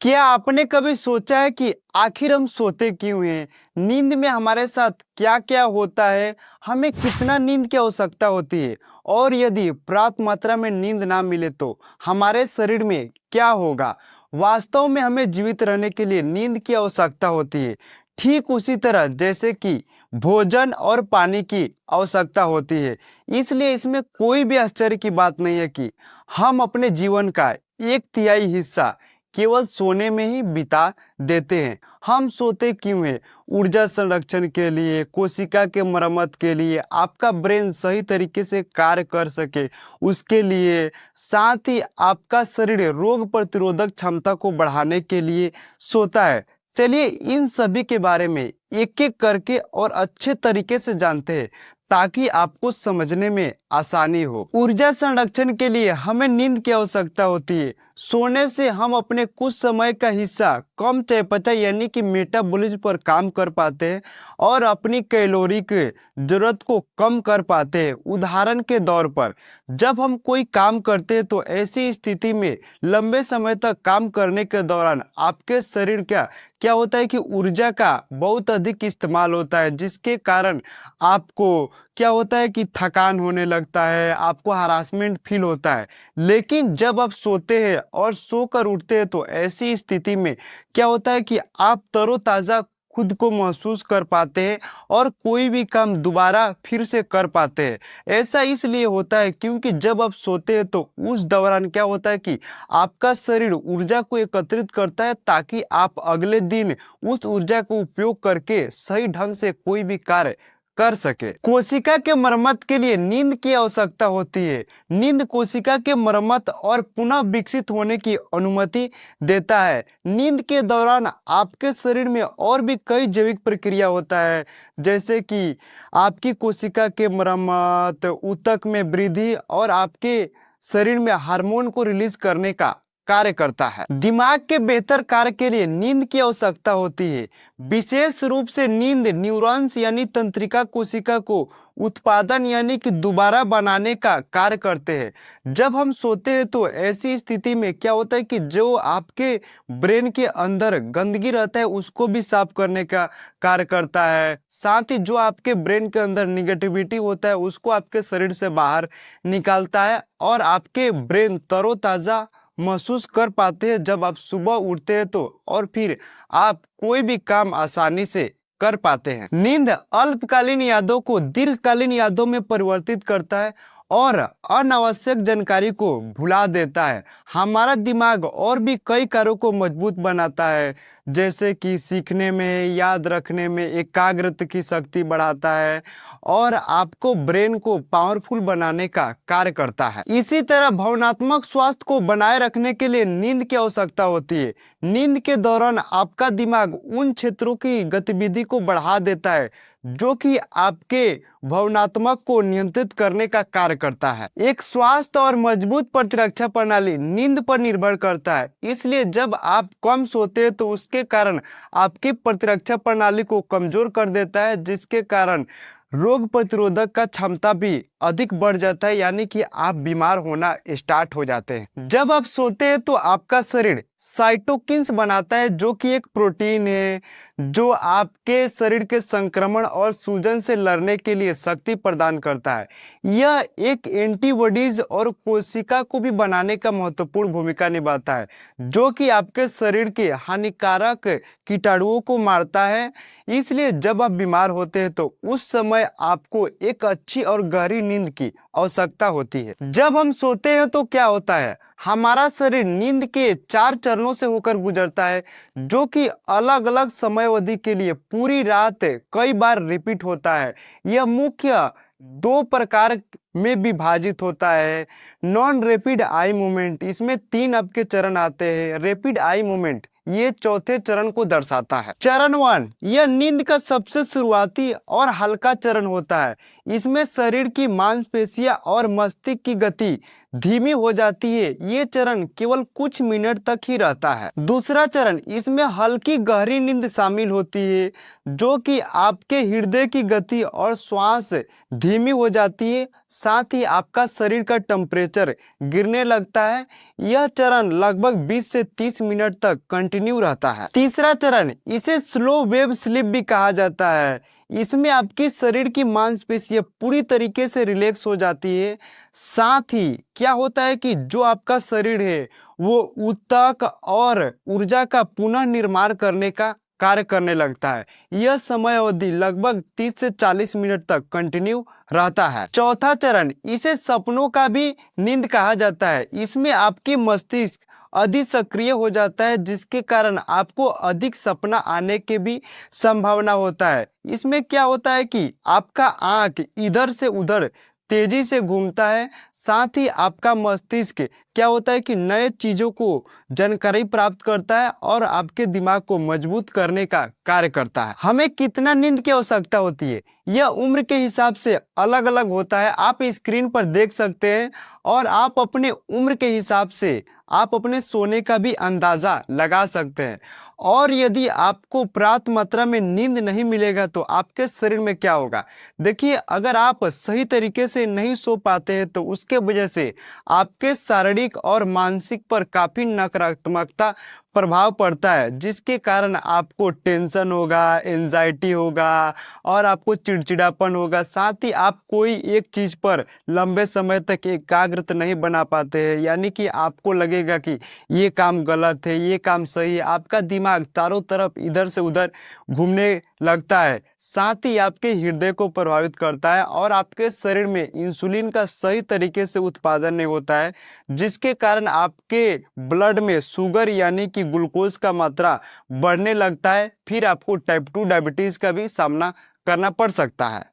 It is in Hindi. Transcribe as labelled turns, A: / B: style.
A: क्या आपने कभी सोचा है कि आखिर हम सोते क्यों हैं? नींद में हमारे साथ क्या-क्या होता है? हमें कितना नींद की आवश्यकता होती है? और यदि पर्याप्त मात्रा में नींद ना मिले तो हमारे शरीर में क्या होगा? वास्तव में हमें जीवित रहने के लिए नींद की आवश्यकता होती है। ठीक उसी तरह जैसे कि भोजन और पानी की आवश्यकता होती है। इसलिए इसमें कोई भी आश्चर्य की बात नहीं है कि हम अपने जीवन का 1/3 हिस्सा केवल सोने में ही बिता देते हैं। हम सोते क्यों हैं? ऊर्जा संरक्षण के लिए, कोशिका के मरम्मत के लिए, आपका ब्रेन सही तरीके से कार्य कर सके उसके लिए, साथ ही आपका शरीर रोग प्रतिरोधक क्षमता को बढ़ाने के लिए सोता है। चलिए इन सभी के बारे में एक-एक करके और अच्छे तरीके से जानते हैं ताकि आपको समझने में आसानी हो। ऊर्जा संरक्षण के लिए हमें नींद की आवश्यकता होती है। सोने से हम अपने कुछ समय का हिस्सा कम चयापचय यानी कि मेटाबॉलिज्म पर काम कर पाते हैं और अपनी कैलोरी की जरूरत को कम कर पाते हैं। उदाहरण के तौर पर जब हम कोई काम करते हैं तो ऐसी स्थिति में लंबे समय तक काम करने के दौरान आपके शरीर क्या होता है कि ऊर्जा का बहुत अधिक इस्तेमाल होता है, जिसके कारण आपको क्या होता है कि थकान होने लगता है, आपको हरासमेंट फील होता है। लेकिन जब आप सोते हैं और सोकर उठते हैं तो ऐसी स्थिति में क्या होता है कि आप तरोताज़ा खुद को महसूस कर पाते हैं और कोई भी काम दोबारा फिर से कर पाते हैं। ऐसा इसलिए होता है क्योंकि जब आप सोते हैं तो उस दौरान क्या होता है कि आपका शरीर ऊर्जा को एकत्रित करता है ताकि आप अगले दिन उस ऊर्जा को उपयोग करके सही ढंग से कोई भी कार्य कर सके। कोशिका के मरम्मत के लिए नींद की आवश्यकता होती है। नींद कोशिका के मरम्मत और पुनः विकसित होने की अनुमति देता है। नींद के दौरान आपके शरीर में और भी कई जैविक प्रक्रिया होता है, जैसे कि आपकी कोशिका के मरम्मत, ऊतक में वृद्धि और आपके शरीर में हार्मोन को रिलीज करने का कार्य करता है। दिमाग के बेहतर कार्य के लिए नींद की आवश्यकता होती है। विशेष रूप से नींद न्यूरॉन्स यानी तंत्रिका कोशिका को उत्पादन यानी कि दोबारा बनाने का कार्य करते हैं। जब हम सोते हैं तो ऐसी स्थिति में क्या होता है कि जो आपके ब्रेन के अंदर गंदगी रहता है उसको भी साफ करने का कार्य करता है। साथ ही जो आपके ब्रेन के अंदर निगेटिविटी होता है उसको आपके शरीर से बाहर निकालता है और आपके ब्रेन तरोताज़ा महसूस कर पाते हैं जब आप सुबह उठते हैं तो, और फिर आप कोई भी काम आसानी से कर पाते हैं। नींद अल्पकालीन यादों को दीर्घकालीन यादों में परिवर्तित करता है और अनावश्यक जानकारी को भुला देता है। हमारा दिमाग और भी कई कार्यों को मजबूत बनाता है, जैसे कि सीखने में, याद रखने में, एकाग्रता की शक्ति बढ़ाता है और आपको ब्रेन को पावरफुल बनाने का कार्य करता है। इसी तरह भावनात्मक स्वास्थ्य को बनाए रखने के लिए नींद की आवश्यकता होती है। नींद के दौरान आपका दिमाग उन क्षेत्रों की गतिविधि को बढ़ा देता है जो कि आपके भावनात्मक को नियंत्रित करने का कार्य करता है। एक स्वस्थ और मजबूत प्रतिरक्षा प्रणाली नींद पर निर्भर करता है। इसलिए जब आप कम सोते हैं तो उसके कारण आपकी प्रतिरक्षा प्रणाली को कमजोर कर देता है, जिसके कारण रोग प्रतिरोधक का क्षमता भी अधिक बढ़ जाता है, यानी कि आप बीमार होना स्टार्ट हो जाते हैं। जब आप सोते हैं तो आपका शरीर साइटोकिन्स बनाता है जो कि एक प्रोटीन है जो आपके शरीर के संक्रमण और सूजन से लड़ने के लिए शक्ति प्रदान करता है। यह एक एंटीबॉडीज और कोशिका को भी बनाने का महत्वपूर्ण भूमिका निभाता है जो कि आपके शरीर के हानिकारक कीटाणुओं को मारता है। इसलिए जब आप बीमार होते हैं तो उस समय आपको एक अच्छी और गहरी नींद की आवश्यकता होती है। जब हम सोते हैं तो क्या होता है, हमारा शरीर नींद के 4 चरणों से होकर गुजरता है जो कि अलग अलग समय अवधि के लिए पूरी रात कई बार रिपीट होता है। यह मुख्य 2 प्रकार में विभाजित होता है। नॉन रैपिड आई मूवमेंट, इसमें 3 आपके चरण आते हैं। रैपिड आई मूवमेंट ये चौथे चरण को दर्शाता है। चरण 1 यह नींद का सबसे शुरुआती और हल्का चरण होता है। इसमें शरीर की मांसपेशियां और मस्तिष्क की गति धीमी हो जाती है। ये चरण केवल कुछ मिनट तक ही रहता है। दूसरा चरण, इसमें हल्की गहरी नींद शामिल होती है, जो कि आपके हृदय की गति और श्वास धीमी हो जाती है, साथ ही आपका शरीर का टेम्परेचर गिरने लगता है। यह चरण लगभग 20 से 30 मिनट तक कंटिन्यू रहता है। तीसरा चरण, इसे स्लो वेव स्लीप भी कहा जाता है। इसमें आपकी शरीर की मांसपेशियां पूरी तरीके से रिलैक्स हो जाती है। साथ ही क्या होता है कि जो आपका शरीर है वो ऊतक और ऊर्जा का पुनः निर्माण करने का कार्य करने लगता है। यह समय अवधि लगभग 30 से 40 मिनट तक कंटिन्यू रहता है। चौथा चरण, इसे सपनों का भी नींद कहा जाता है। इसमें आपकी मस्तिष्क अधिक सक्रिय हो जाता है, जिसके कारण आपको अधिक सपना आने के भी संभावना होता है। इसमें क्या होता है कि आपका आंख इधर से उधर तेजी से घूमता है, साथ ही आपका मस्तिष्क क्या होता है कि नए चीज़ों को जानकारी प्राप्त करता है और आपके दिमाग को मजबूत करने का कार्य करता है। हमें कितना नींद की आवश्यकता होती है, यह उम्र के हिसाब से अलग अलग होता है। आप स्क्रीन पर देख सकते हैं और आप अपने उम्र के हिसाब से आप अपने सोने का भी अंदाज़ा लगा सकते हैं। और यदि आपको पर्याप्त मात्रा में नींद नहीं मिलेगा तो आपके शरीर में क्या होगा। देखिए, अगर आप सही तरीके से नहीं सो पाते हैं तो उसके वजह से आपके शारीरिक और मानसिक पर काफ़ी नकारात्मकता प्रभाव पड़ता है, जिसके कारण आपको टेंशन होगा, एंजाइटी होगा और आपको चिड़चिड़ापन होगा। साथ ही आप कोई एक चीज़ पर लंबे समय तक एकाग्रता नहीं बना पाते हैं, यानी कि आपको लगेगा कि ये काम गलत है, ये काम सही है। आपका दिमाग चारों तरफ इधर से उधर घूमने लगता है। साथ ही आपके हृदय को प्रभावित करता है और आपके शरीर में इंसुलिन का सही तरीके से उत्पादन नहीं होता है, जिसके कारण आपके ब्लड में शुगर यानी कि ग्लूकोज का मात्रा बढ़ने लगता है। फिर आपको टाइप 2 डायबिटीज़ का भी सामना करना पड़ सकता है।